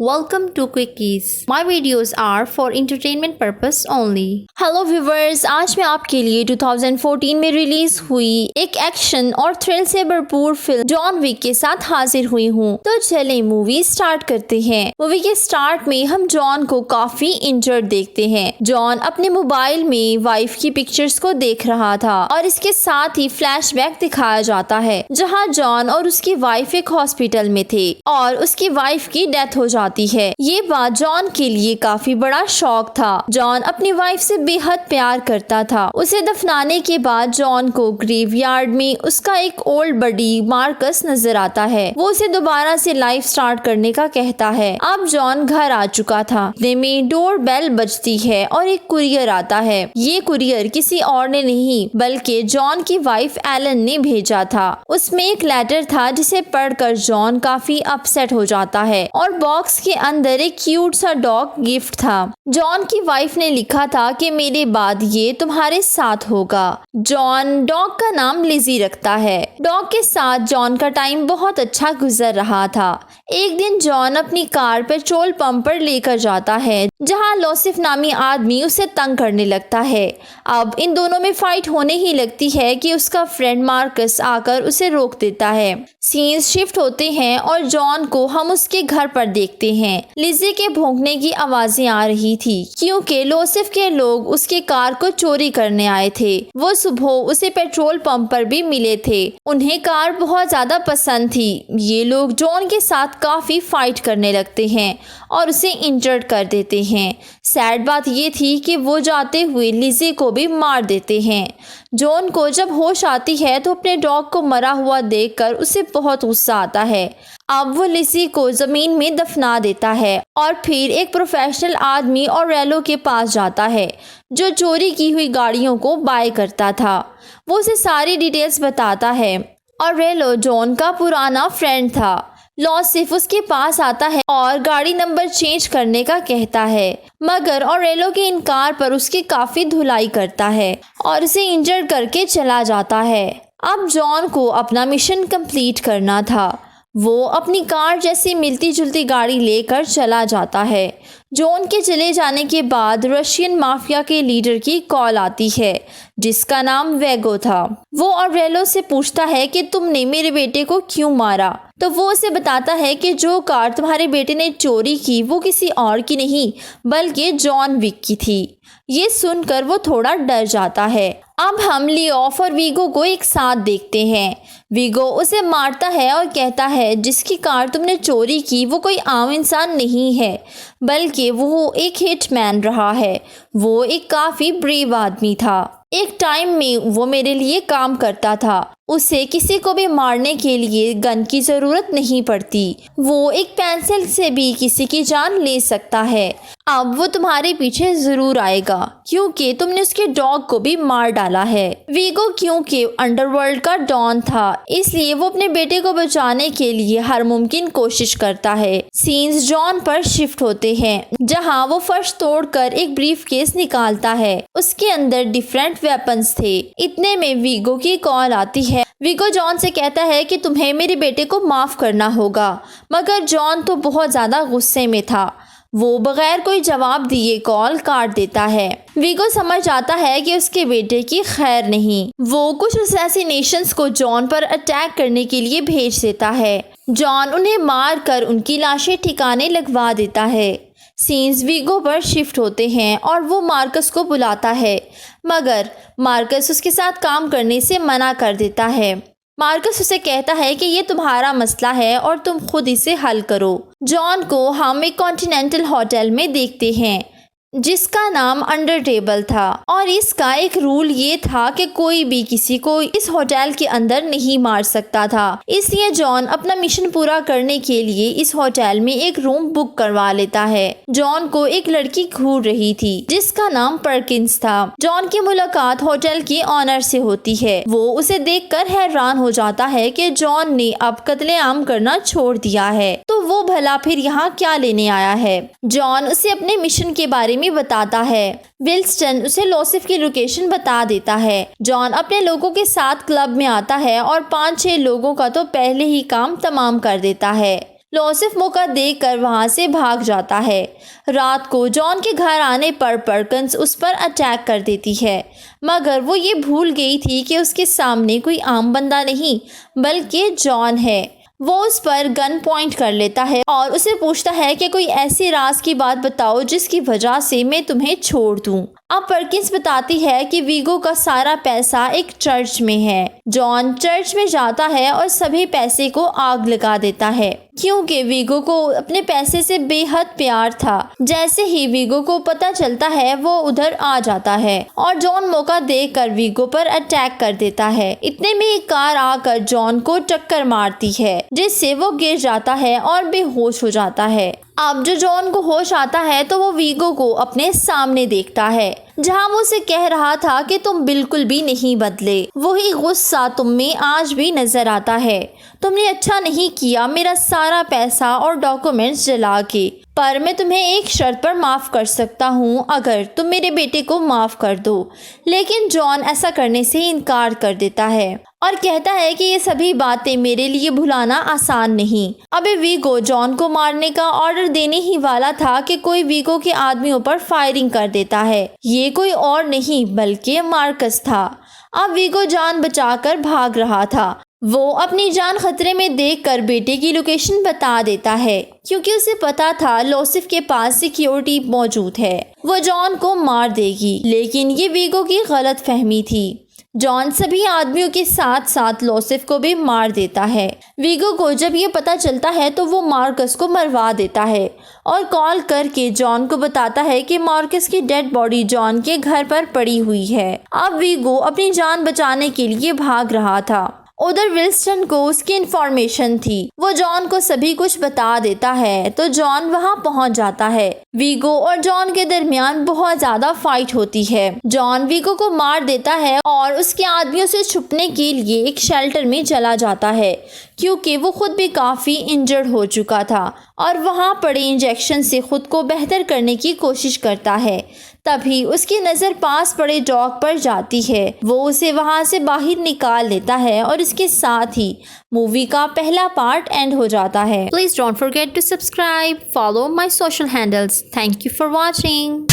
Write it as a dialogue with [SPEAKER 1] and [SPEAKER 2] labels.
[SPEAKER 1] Welcome to Quickies. My videos are for entertainment purpose only. Hello viewers, आज मैं आपके लिए 2014 में रिलीज हुई एक एक्शन और थ्रिल से भरपूर फिल्म जॉन विक के साथ हाजिर हुई हूँ। तो चले मूवी स्टार्ट करते हैं। मूवी के स्टार्ट में हम जॉन को काफी इंजर्ड देखते हैं। जॉन अपने मोबाइल में वाइफ की पिक्चर्स को देख रहा था और इसके साथ ही फ्लैशबैक दिखाया जाता है जहाँ जॉन और उसकी वाइफ एक हॉस्पिटल में थे और उसकी वाइफ की डेथ हो जाती है। ये बात जॉन के लिए काफी बड़ा शॉक था। जॉन अपनी वाइफ से बेहद प्यार करता था। उसे दफनाने के बाद जॉन को ग्रेवयार्ड में उसका एक ओल्ड बडी मार्कस नजर आता है। वो उसे दोबारा से लाइफ स्टार्ट करने का कहता है। अब जॉन घर आ चुका था। इतने में डोर बेल बजती है और एक कुरियर आता है। ये कुरियर किसी और ने नहीं बल्कि जॉन की वाइफ एलन ने भेजा था। उसमें एक लेटर था जिसे पढ़कर जॉन काफी अपसेट हो जाता है और बॉक्स के अंदर एक क्यूट सा डॉग गिफ्ट था। जॉन की वाइफ ने लिखा था कि मेरे बाद ये तुम्हारे साथ होगा। जॉन डॉग का नाम लिजी रखता है। डॉग के साथ जॉन का टाइम बहुत अच्छा गुजर रहा था। एक दिन जॉन अपनी कार पेट्रोल पंप पर लेकर जाता है जहां लोसिफ नामी आदमी उसे तंग करने लगता है। अब इन दोनों में फाइट होने ही लगती है कि उसका फ्रेंड मार्कस आकर उसे रोक देता है। सीन्स शिफ्ट होते हैं और जॉन को हम उसके घर पर देखते हैं। लिजी के भौंकने की आवाजें आ रही थी क्योंकि लोसिफ के लोग उसके कार को चोरी करने आए थे। वो सुबह उसे पेट्रोल पंप पर भी मिले थे। उन्हें कार बहुत ज्यादा पसंद थी। ये लोग जॉन के साथ काफी फाइट करने लगते हैं और उसे इंजर्ड कर देते हैं। सैड बात ये थी कि वो जाते हुए लिजी को भी मार देते हैं। जॉन को जब होश आती है तो अपने डॉग को मरा हुआ देखकर उसे बहुत गुस्सा आता है। अब वो लिजी को जमीन में दफना देता है और फिर एक प्रोफेशनल आदमी और रेलो के पास जाता है जो चोरी की हुई गाड़ियों को बाय करता था। वो उसे सारी डिटेल्स बताता है और रेलो जॉन का पुराना फ्रेंड था। लॉसिफ उसके पास आता है और गाड़ी नंबर चेंज करने का कहता है मगर ऑरेलो के इनकार पर उसकी काफी धुलाई करता है और उसे इंजर्ड करके चला जाता है। अब जॉन को अपना मिशन कंप्लीट करना था। वो अपनी कार जैसी मिलती जुलती गाड़ी लेकर चला जाता है। जॉन के चले जाने के बाद रशियन माफिया के लीडर की कॉल आती है जिसका नाम वेगो था। वो ऑरेलो से पूछता है कि तुमने मेरे बेटे को क्यों मारा। तो वो उसे बताता है कि जो कार तुम्हारे बेटे ने चोरी की वो किसी और की नहीं बल्कि जॉन विक की थी। ये सुनकर वो थोड़ा डर जाता है। अब हम लियोफ और वीगो को एक साथ देखते हैं। वीगो उसे मारता है और कहता है जिसकी कार तुमने चोरी की वो कोई आम इंसान नहीं है बल्कि वो एक हिटमैन रहा है। वो एक काफ़ी ब्रेव आदमी था। एक टाइम में वो मेरे लिए काम करता था। उसे किसी को भी मारने के लिए गन की ज़रूरत नहीं पड़ती। वो एक पेंसिल से भी किसी की जान ले सकता है। अब वो तुम्हारे पीछे ज़रूर आएगा क्योंकि तुमने उसके डॉग को भी मार डाला है। वीगो क्योंकि अंडरवर्ल्ड का डॉन था इसलिए वो अपने बेटे को बचाने के लिए हर मुमकिन कोशिश करता है। सीन्स जॉन पर शिफ्ट होते हैं जहां वो फर्श तोड़कर एक ब्रीफ केस निकालता है। उसके अंदर डिफरेंट वेपन्स थे। इतने में वीगो की कॉल आती है। वीगो जॉन से कहता है कि तुम्हें मेरे बेटे को माफ करना होगा मगर जॉन तो बहुत ज्यादा गुस्से में था। वो बगैर कोई जवाब दिए कॉल काट देता है। वीगो समझ आता है कि उसके बेटे की खैर नहीं। वो कुछ असैसिनेशंस को जॉन पर अटैक करने के लिए भेज देता है। जॉन उन्हें मार कर उनकी लाशें ठिकाने लगवा देता है। सीन्स वीगो पर शिफ्ट होते हैं और वो मार्कस को बुलाता है मगर मार्कस उसके साथ काम करने से मना कर देता है। मार्कस उसे कहता है कि ये तुम्हारा मसला है और तुम खुद इसे हल करो। जॉन को हम एक कॉन्टिनेंटल होटल में देखते हैं जिसका नाम अंडर टेबल था और इसका एक रूल ये था कि कोई भी किसी को इस होटल के अंदर नहीं मार सकता था। इसलिए जॉन अपना मिशन पूरा करने के लिए इस होटल में एक रूम बुक करवा लेता है। जॉन को एक लड़की घूर रही थी जिसका नाम पर्किंस था। जॉन की मुलाकात होटल के ऑनर से होती है। वो उसे देखकर हैरान हो जाता है कि जॉन ने अब कत्लेआम करना छोड़ दिया है तो वो भला फिर यहाँ क्या लेने आया है। जॉन उसे अपने मिशन के बारे में बताता है। विल्स्टन उसे लोसिफ की लोकेशन बता देता है। जॉन अपने लोगों के साथ क्लब में आता है और 5-6 लोगों का तो पहले ही काम तमाम कर देता है। लॉसिफ मौका देखकर वहां से भाग जाता है। रात को जॉन के घर आने पर पर्किंस उस पर अटैक कर देती है, मगर वो ये भूल गई थी कि उसके सामने कोई आम बंदा नहीं बल्कि जॉन है। वो उस पर गन पॉइंट कर लेता है और उसे पूछता है कि कोई ऐसी राज की बात बताओ जिसकी वजह से मैं तुम्हें छोड़ दूं। अब पर्किंस बताती है कि वीगो का सारा पैसा एक चर्च में है। जॉन चर्च में जाता है और सभी पैसे को आग लगा देता है, क्योंकि वीगो को अपने पैसे से बेहद प्यार था। जैसे ही वीगो को पता चलता है वो उधर आ जाता है और जॉन मौका देखकर वीगो पर अटैक कर देता है। इतने में एक कार आकर जॉन को टक्कर मारती है, जिससे वो गिर जाता है और बेहोश हो जाता है। अब जो जॉन को होश आता है तो वो वीगो को अपने सामने देखता है, जहां वो उसे कह रहा था कि तुम बिल्कुल भी नहीं बदले। वही गुस्सा तुम में आज भी नजर आता है। तुमने अच्छा नहीं किया मेरा सारा पैसा और डॉक्यूमेंट्स जला के, पर मैं तुम्हें एक शर्त पर माफ़ कर सकता हूँ, अगर तुम मेरे बेटे को माफ़ कर दो। लेकिन जॉन ऐसा करने से इनकार कर देता है और कहता है कि ये सभी बातें मेरे लिए भुलाना आसान नहीं। अबे वीगो जॉन को मारने का ऑर्डर देने ही वाला था कि कोई वीगो के आदमियों पर फायरिंग कर देता है। ये कोई और नहीं बल्कि मार्कस था। अब वीगो जान बचाकर भाग रहा था। वो अपनी जान खतरे में देखकर बेटे की लोकेशन बता देता है, क्योंकि उसे पता था लॉसिफ के पास सिक्योरिटी मौजूद है, वो जॉन को मार देगी। लेकिन ये वीगो की गलत फहमी थी। जॉन सभी आदमियों के साथ साथ लॉसिफ को भी मार देता है। वीगो को जब ये पता चलता है तो वो मार्कस को मरवा देता है और कॉल करके जॉन को बताता है कि मार्कस की डेड बॉडी जॉन के घर पर पड़ी हुई है। अब वीगो अपनी जान बचाने के लिए भाग रहा था। उधर विल्सन को उसकी इन्फॉर्मेशन थी। वो जॉन को सभी कुछ बता देता है तो जॉन वहां पहुंच जाता है। वीगो और जॉन के दरमियान बहुत ज्यादा फाइट होती है। जॉन वीगो को मार देता है और उसके आदमियों से छुपने के लिए एक शेल्टर में चला जाता है, क्योंकि वो खुद भी काफ़ी इंजर्ड हो चुका था और वहाँ पड़े इंजेक्शन से खुद को बेहतर करने की कोशिश करता है। तभी उसकी नज़र पास पड़े डॉग पर जाती है। वो उसे वहाँ से बाहर निकाल लेता है और इसके साथ ही मूवी का पहला पार्ट एंड हो जाता है। Please don't forget to subscribe, follow my social handles. Thank you for watching.